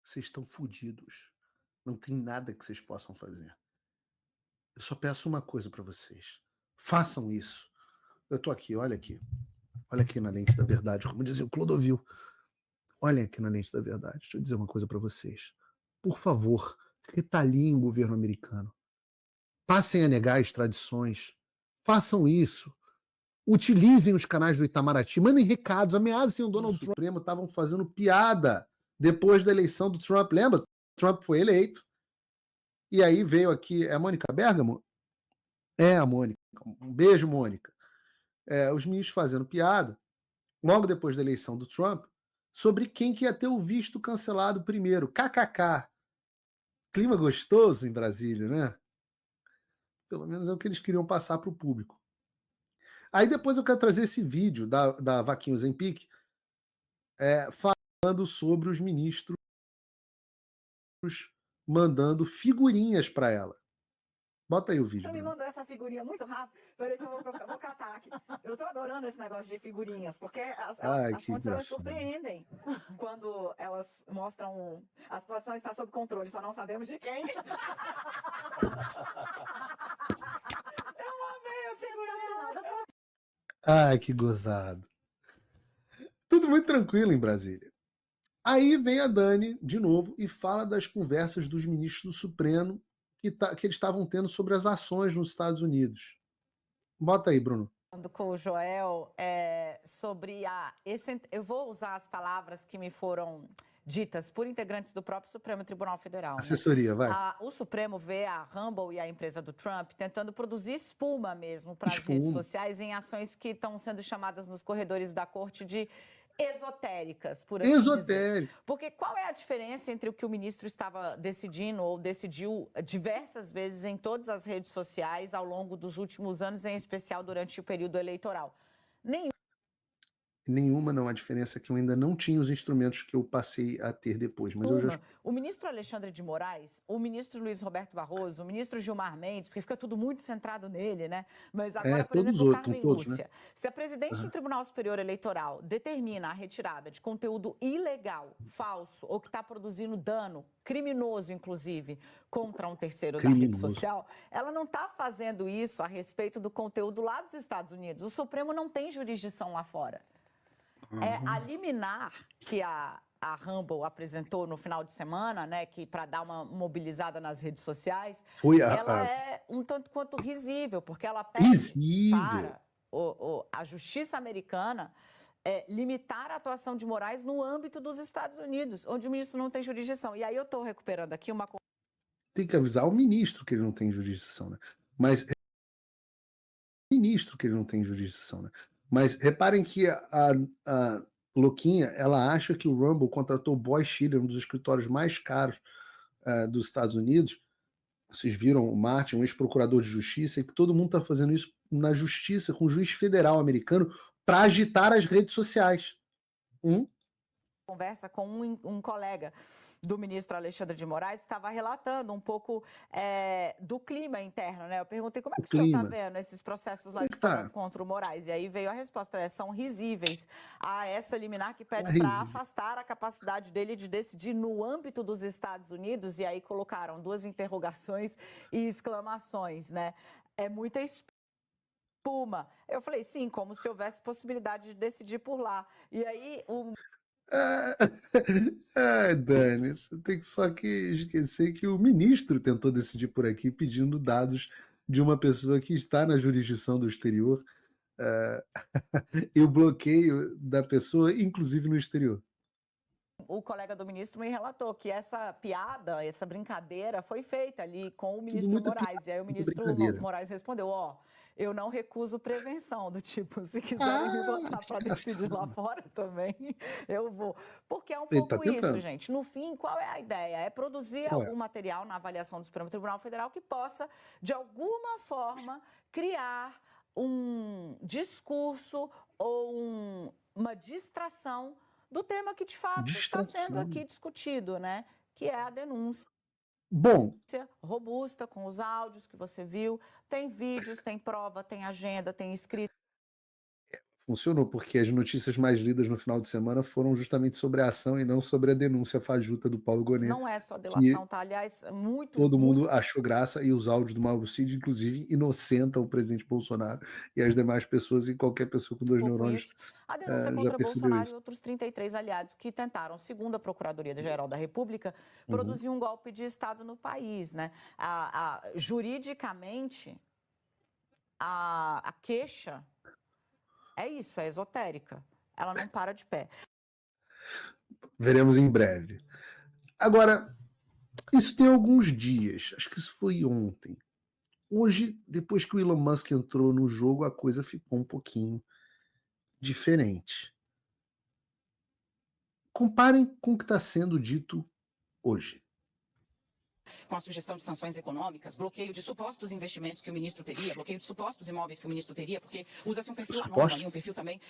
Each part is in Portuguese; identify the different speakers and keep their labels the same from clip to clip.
Speaker 1: vocês estão fodidos. Não tem nada que vocês possam fazer. Eu só peço uma coisa para vocês. Façam isso. Eu tô aqui, olha aqui. Olha aqui na lente da verdade, como dizia o Clodovil. Olhem aqui na lente da verdade. Deixa eu dizer uma coisa para vocês. Por favor, retaliem o governo americano. Passem a negar as tradições. Façam isso. Utilizem os canais do Itamaraty. Mandem recados. Ameacem o Donald Trump. O Supremo estavam fazendo piada depois da eleição do Trump. Lembra? Trump foi eleito. E aí veio aqui. É a Mônica Bergamo? É a Mônica. Um beijo, Mônica. Os ministros fazendo piada, logo depois da eleição do Trump, sobre quem que ia ter o visto cancelado primeiro. KKK. Clima gostoso em Brasília, né? Pelo menos é o que eles queriam passar para o público. Aí depois eu quero trazer esse vídeo da Vaquinha Ozempic falando sobre os ministros mandando figurinhas para ela. Bota aí o vídeo.
Speaker 2: Você me mandou essa figurinha muito rápido. Peraí que eu vou catar aqui. Eu tô adorando esse negócio de figurinhas, porque as fontes elas surpreendem quando elas mostram a situação está sob controle, só não sabemos de quem. Eu amei a figurinha.
Speaker 1: Ai, que gozado. Tudo muito tranquilo em Brasília. Aí vem a Dani, de novo, e fala das conversas dos ministros do Supremo que eles estavam tendo sobre as ações nos Estados Unidos. Bota aí, Bruno.
Speaker 3: Com o Joel, sobre eu vou usar as palavras que me foram ditas por integrantes do próprio Supremo Tribunal Federal.
Speaker 1: Assessoria, vai.
Speaker 3: O Supremo vê a Rumble e a empresa do Trump tentando produzir espuma mesmo para as redes sociais em ações que estão sendo chamadas nos corredores da corte de esotéricas, por assim dizer. Porque qual é a diferença entre o que o ministro estava decidindo ou decidiu diversas vezes em todas as redes sociais ao longo dos últimos anos, em especial durante o período eleitoral?
Speaker 1: Nenhuma, não. A diferença é que eu ainda não tinha os instrumentos que eu passei a ter depois. Mas eu já...
Speaker 3: O ministro Alexandre de Moraes, o ministro Luiz Roberto Barroso, o ministro Gilmar Mendes, porque fica tudo muito centrado nele, né? Mas agora, por exemplo, Carmen Lúcia. Né? Se a presidente do Tribunal Superior Eleitoral determina a retirada de conteúdo ilegal, falso, ou que está produzindo dano, criminoso, inclusive, contra um terceiro da rede social, ela não está fazendo isso a respeito do conteúdo lá dos Estados Unidos. O Supremo não tem jurisdição lá fora. A liminar que a Rumble apresentou no final de semana, né, que para dar uma mobilizada nas redes sociais, ela é um tanto quanto risível, porque ela pede para a justiça americana limitar a atuação de Moraes no âmbito dos Estados Unidos, onde o ministro não tem jurisdição. E aí eu estou recuperando aqui uma...
Speaker 1: Tem que avisar o ministro que ele não tem jurisdição, né? Mas ministro que ele não tem jurisdição, né? Mas reparem que a Louquinha, ela acha que o Rumble contratou o Boy Schiller, um dos escritórios mais caros dos Estados Unidos. Vocês viram o Martin, um ex-procurador de justiça, e que todo mundo está fazendo isso na justiça, com o juiz federal americano, para agitar as redes sociais.
Speaker 3: Conversa com um colega do ministro Alexandre de Moraes, estava relatando um pouco do clima interno, né? Eu perguntei como é que o senhor está vendo esses processos lá de fora contra o Moraes, e aí veio a resposta, são risíveis. Essa liminar que pede para afastar a capacidade dele de decidir no âmbito dos Estados Unidos, e aí colocaram 2 interrogações e exclamações, né? É muita espuma. Eu falei, sim, como se houvesse possibilidade de decidir por lá. E aí
Speaker 1: Dani, você tem só que esquecer que o ministro tentou decidir por aqui pedindo dados de uma pessoa que está na jurisdição do exterior e o bloqueio da pessoa, inclusive no exterior.
Speaker 3: O colega do ministro me relatou que essa piada, essa brincadeira foi feita ali com o ministro Moraes. E aí o ministro Moraes respondeu, eu não recuso prevenção, do tipo, se quiserem me botar para decidir lá fora também, eu vou. Porque é um pouco isso, gente. No fim, qual é a ideia? É produzir algum material na avaliação do Supremo Tribunal Federal que possa, de alguma forma, criar um discurso ou uma distração do tema que, de fato, está sendo aqui discutido, né? Que é a denúncia. Robusta, com os áudios que você viu, tem vídeos, tem prova, tem agenda, tem escrita.
Speaker 1: funcionou, porque as notícias mais lidas no final de semana foram justamente sobre a ação e não sobre a denúncia fajuta do Paulo Gonet.
Speaker 3: Não é só delação, tá? Aliás,
Speaker 1: Todo mundo achou graça e os áudios do Mauro Cid, inclusive, inocentam o presidente Bolsonaro e as demais pessoas e qualquer pessoa com 2 neurônios
Speaker 3: a denúncia
Speaker 1: já
Speaker 3: contra
Speaker 1: percebeu
Speaker 3: Bolsonaro
Speaker 1: isso.
Speaker 3: E outros 33 aliados que tentaram, segundo a Procuradoria-Geral da República, produzir um golpe de Estado no país, né? Juridicamente, a queixa é isso, é esotérica. Ela não para de pé.
Speaker 1: Veremos em breve. Agora, isso tem alguns dias, acho que isso foi ontem. Hoje, depois que o Elon Musk entrou no jogo, a coisa ficou um pouquinho diferente. Comparem com o que está sendo dito hoje.
Speaker 4: Com a sugestão de sanções econômicas, bloqueio de supostos investimentos que o ministro teria, bloqueio de supostos imóveis que o ministro teria, porque usa-se um perfil anônimo ali, um perfil também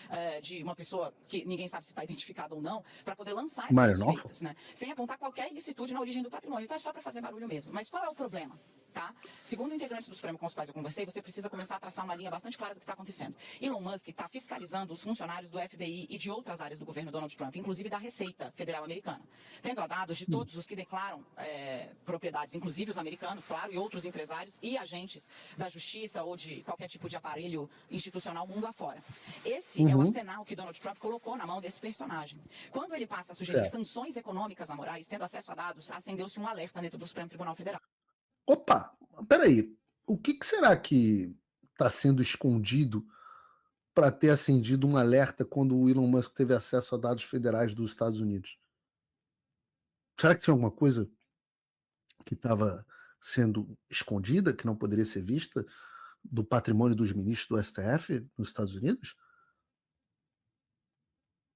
Speaker 4: de uma pessoa que ninguém sabe se está identificada ou não, para poder lançar essas suspeitas, né? Sem apontar qualquer ilicitude na origem do patrimônio. Então é só para fazer barulho mesmo. Mas qual é o problema? Tá? Segundo integrantes do Supremo com os quais eu conversei, você precisa começar a traçar uma linha bastante clara do que está acontecendo. Elon Musk está fiscalizando os funcionários do FBI e de outras áreas do governo Donald Trump, inclusive da Receita Federal Americana, tendo dados de todos os que declaram propriedades, inclusive os americanos, claro, e outros empresários e agentes da justiça ou de qualquer tipo de aparelho institucional mundo afora. Esse é o arsenal que Donald Trump colocou na mão desse personagem. Quando ele passa a sugerir sanções econômicas a Moraes, tendo acesso a dados, acendeu-se um alerta dentro do Supremo Tribunal Federal.
Speaker 1: Opa, peraí, o que será que está sendo escondido para ter acendido um alerta quando o Elon Musk teve acesso a dados federais dos Estados Unidos? Será que tinha alguma coisa que estava sendo escondida, que não poderia ser vista, do patrimônio dos ministros do STF nos Estados Unidos?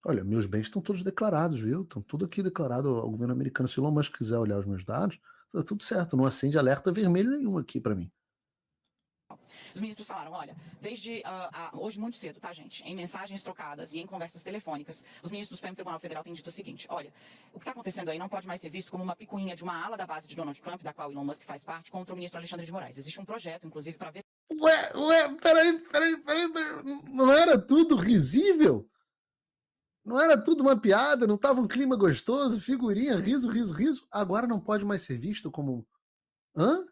Speaker 1: Olha, meus bens estão todos declarados, viu? Estão tudo aqui declarado ao governo americano. Se o Elon Musk quiser olhar os meus dados, tá tudo certo, não acende alerta vermelho nenhum aqui para mim.
Speaker 4: Os ministros falaram, olha, desde hoje muito cedo, tá, gente? Em mensagens trocadas e em conversas telefônicas, os ministros do Supremo Tribunal Federal têm dito o seguinte, olha, o que está acontecendo aí não pode mais ser visto como uma picuinha de uma ala da base de Donald Trump, da qual Elon Musk faz parte, contra o ministro Alexandre de Moraes. Existe um projeto, inclusive, para ver...
Speaker 1: Peraí, não era tudo risível? Não era tudo uma piada? Não estava um clima gostoso, figurinha, riso? Agora não pode mais ser visto como... Hã?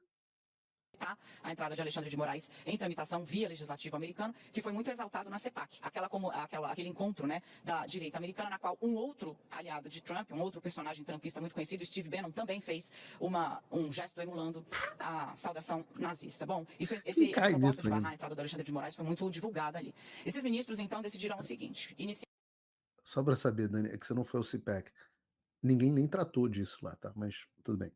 Speaker 4: A entrada de Alexandre de Moraes em tramitação via legislativo americano, que foi muito exaltado na CPAC, aquele encontro, né, da direita americana, na qual um outro aliado de Trump, um outro personagem trumpista muito conhecido, Steve Bannon, também fez um gesto emulando a saudação nazista. Bom, essa proposta de barrar a entrada do Alexandre de Moraes foi muito divulgada ali. Esses ministros, então, decidiram o seguinte...
Speaker 1: Só para saber, Dani, é que você não foi ao CPAC. Ninguém nem tratou disso lá, tá? Mas tudo bem.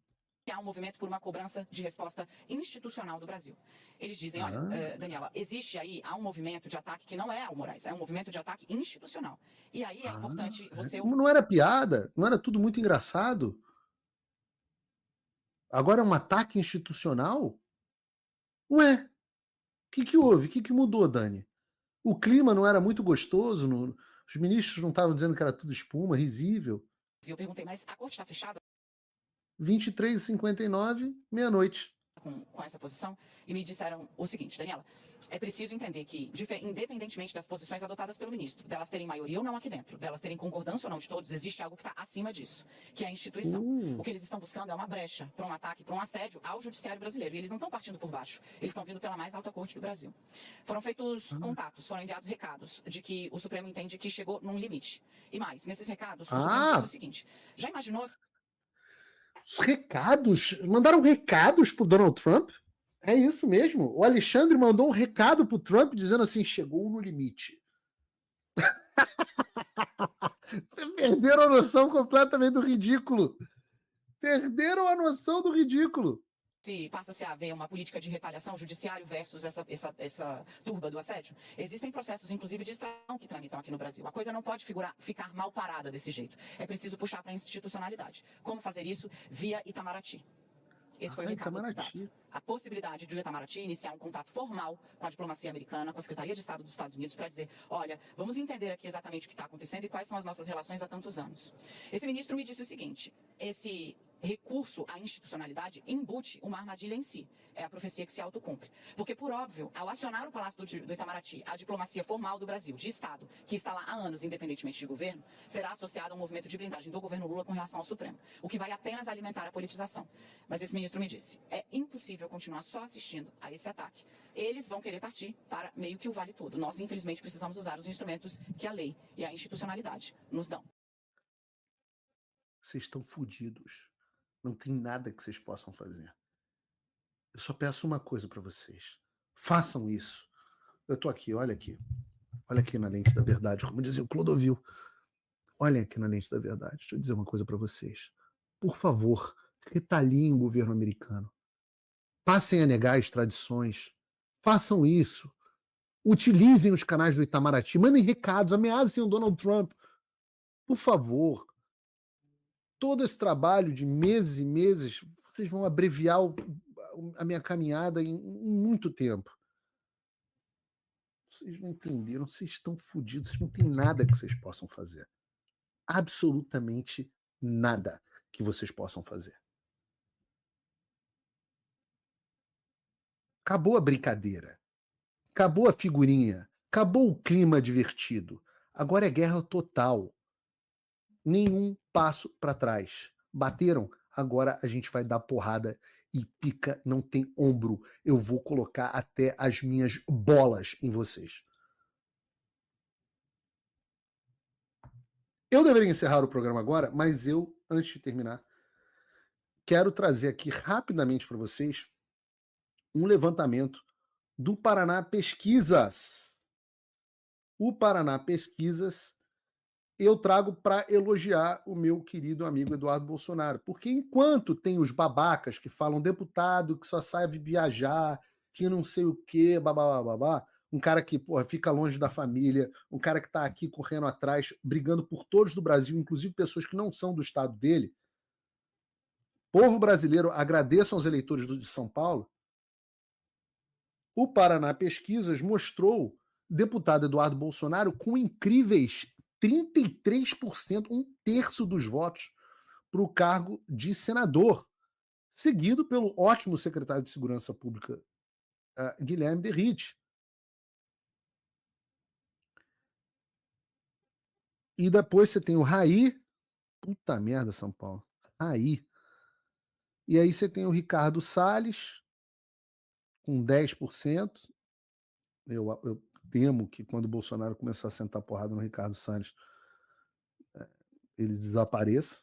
Speaker 4: Há um movimento por uma cobrança de resposta institucional do Brasil. Eles dizem, olha, Daniela, há um movimento de ataque que não é ao Moraes, é um movimento de ataque institucional. E aí é importante você...
Speaker 1: Não era piada? Não era tudo muito engraçado? Agora é um ataque institucional? Ué, o que houve? O que mudou, Dani? O clima não era muito gostoso? Os ministros não estavam dizendo que era tudo espuma, risível?
Speaker 4: Eu perguntei, mas a corte está fechada?
Speaker 1: 23h59, meia-noite.
Speaker 4: Com essa posição, e me disseram o seguinte, Daniela, é preciso entender que, independentemente das posições adotadas pelo ministro, delas terem maioria ou não aqui dentro, delas terem concordância ou não de todos, existe algo que está acima disso, que é a instituição. O que eles estão buscando é uma brecha para um ataque, para um assédio ao judiciário brasileiro. E eles não estão partindo por baixo, eles estão vindo pela mais alta corte do Brasil. Foram feitos contatos, foram enviados recados de que o Supremo entende que chegou num limite. E mais, nesses recados, o Supremo disse o seguinte, já imaginou...
Speaker 1: Os recados? Mandaram recados pro Donald Trump? É isso mesmo? O Alexandre mandou um recado pro Trump dizendo assim, chegou no limite. Perderam a noção completamente do ridículo. Perderam a noção do ridículo.
Speaker 4: Se passa-se a haver uma política de retaliação judiciário versus essa turba do assédio, existem processos, inclusive, de extradição que tramitam aqui no Brasil. A coisa não pode ficar mal parada desse jeito. É preciso puxar para a institucionalidade. Como fazer isso? Via Itamaraty. Esse foi o recado dado. A possibilidade de o Itamaraty iniciar um contato formal com a diplomacia americana, com a Secretaria de Estado dos Estados Unidos, para dizer, olha, vamos entender aqui exatamente o que está acontecendo e quais são as nossas relações há tantos anos. Esse ministro me disse o seguinte, recurso à institucionalidade embute uma armadilha em si. É a profecia que se autocumpre. Porque, por óbvio, ao acionar o Palácio do Itamaraty, a diplomacia formal do Brasil, de Estado, que está lá há anos, independentemente de governo, será associada a um movimento de blindagem do governo Lula com relação ao Supremo, o que vai apenas alimentar a politização. Mas esse ministro me disse, é impossível continuar só assistindo a esse ataque. Eles vão querer partir para meio que o vale tudo. Nós, infelizmente, precisamos usar os instrumentos que a lei e a institucionalidade nos dão.
Speaker 1: Vocês estão fodidos. Não tem nada que vocês possam fazer. Eu só peço uma coisa para vocês. Façam isso. Eu tô aqui, olha aqui. Olha aqui na lente da verdade, como dizia o Clodovil. Olhem aqui na lente da verdade. Deixa eu dizer uma coisa para vocês. Por favor, retaliem o governo americano. Passem a negar as tradições. Façam isso. Utilizem os canais do Itamaraty. Mandem recados, ameacem o Donald Trump. Por favor. Todo esse trabalho de meses e meses, vocês vão abreviar a minha caminhada em muito tempo. Vocês não entenderam, vocês estão fodidos, vocês não tem nada que vocês possam fazer. Absolutamente nada que vocês possam fazer. Acabou a brincadeira. Acabou a figurinha. Acabou o clima divertido. Agora é guerra total. Nenhum passo para trás. Bateram? Agora a gente vai dar porrada e pica não tem ombro. Eu vou colocar até as minhas bolas em vocês. Eu deveria encerrar o programa agora, mas eu, antes de terminar, quero trazer aqui rapidamente para vocês um levantamento do Paraná Pesquisas. O Paraná Pesquisas eu trago para elogiar o meu querido amigo Eduardo Bolsonaro. Porque enquanto tem os babacas que falam deputado que só sabe viajar, que não sei o quê, babá, um cara que fica longe da família, um cara que está aqui correndo atrás, brigando por todos do Brasil, inclusive pessoas que não são do estado dele. Povo brasileiro, agradeçam aos eleitores de São Paulo. O Paraná Pesquisas mostrou deputado Eduardo Bolsonaro com incríveis 33%, um terço dos votos, para o cargo de senador, seguido pelo ótimo secretário de Segurança Pública, Guilherme Derrite. E depois você tem o Raí, puta merda, São Paulo, Raí. E aí você tem o Ricardo Salles, com 10%. Eu temo que quando o Bolsonaro começar a sentar porrada no Ricardo Salles, ele desapareça.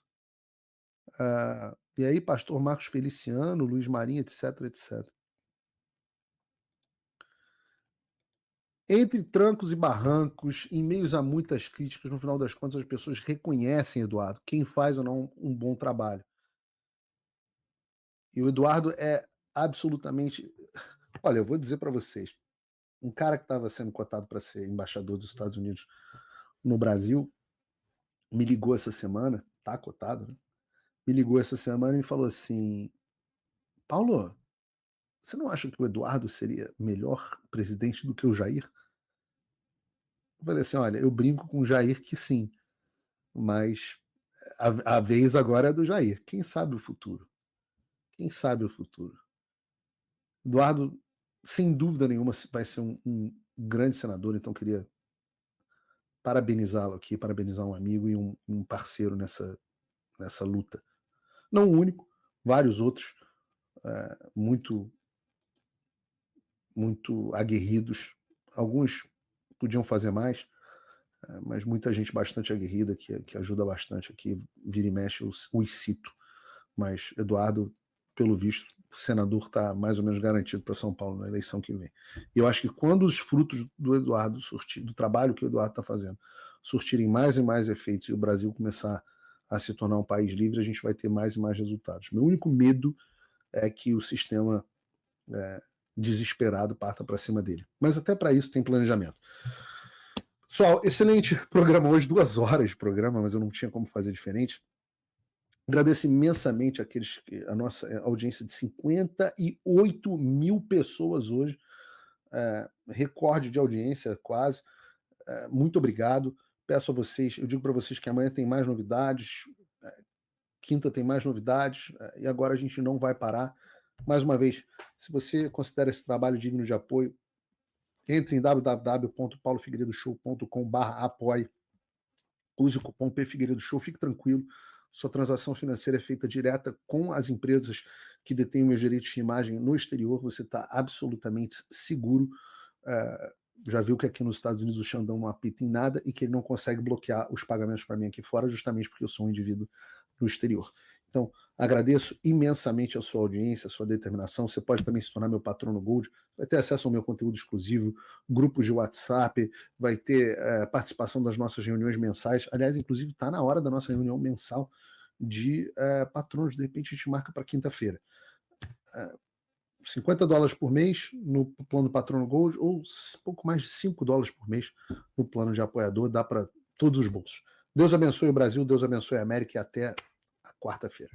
Speaker 1: E aí, pastor Marcos Feliciano, Luiz Marinho, etc, etc. Entre trancos e barrancos, em meios a muitas críticas, no final das contas, as pessoas reconhecem Eduardo, quem faz ou não um bom trabalho. E o Eduardo é absolutamente... Olha, eu vou dizer para vocês, um cara que estava sendo cotado para ser embaixador dos Estados Unidos no Brasil, me ligou essa semana, tá cotado, né? Me ligou essa semana e falou assim, Paulo, você não acha que o Eduardo seria melhor presidente do que o Jair? Eu falei assim, olha, eu brinco com o Jair que sim, mas a vez agora é do Jair. Quem sabe o futuro? Quem sabe o futuro? Eduardo, sem dúvida nenhuma, vai ser um grande senador, então queria parabenizá-lo aqui, parabenizar um amigo e um parceiro nessa luta. Não o único, vários outros muito aguerridos. Alguns podiam fazer mais, mas muita gente bastante aguerrida que ajuda bastante aqui, vira e mexe, os cito. Mas Eduardo, pelo visto, o senador está mais ou menos garantido para São Paulo na eleição que vem. E eu acho que quando os frutos do Eduardo do trabalho que o Eduardo está fazendo, surtirem mais e mais efeitos e o Brasil começar a se tornar um país livre, a gente vai ter mais e mais resultados. Meu único medo é que o sistema desesperado parta para cima dele. Mas até para isso tem planejamento. Pessoal, excelente programa hoje, 2 horas de programa, mas eu não tinha como fazer diferente. Agradeço imensamente a nossa audiência de 58 mil pessoas hoje, recorde de audiência quase. Muito obrigado. Peço a vocês, eu digo para vocês que amanhã tem mais novidades. Quinta tem mais novidades, e agora a gente não vai parar. Mais uma vez, se você considera esse trabalho digno de apoio, entre em www.paulofigueiredoshow.com/apoie, use o cupom PFigueiredoShow, fique tranquilo, sua transação financeira é feita direta com as empresas que detêm meus direitos de imagem no exterior, você está absolutamente seguro. Já viu que aqui nos Estados Unidos o Xandão não apita em nada e que ele não consegue bloquear os pagamentos para mim aqui fora, justamente porque eu sou um indivíduo no exterior. Então, agradeço imensamente a sua audiência, a sua determinação. Você pode também se tornar meu patrono Gold, vai ter acesso ao meu conteúdo exclusivo, grupos de WhatsApp, vai ter participação das nossas reuniões mensais. Aliás, inclusive, está na hora da nossa reunião mensal de patronos. De repente, a gente marca para quinta-feira. $50 por mês no plano Patrono Gold ou pouco mais de $5 por mês no plano de apoiador, dá para todos os bolsos. Deus abençoe o Brasil, Deus abençoe a América e até a quarta-feira.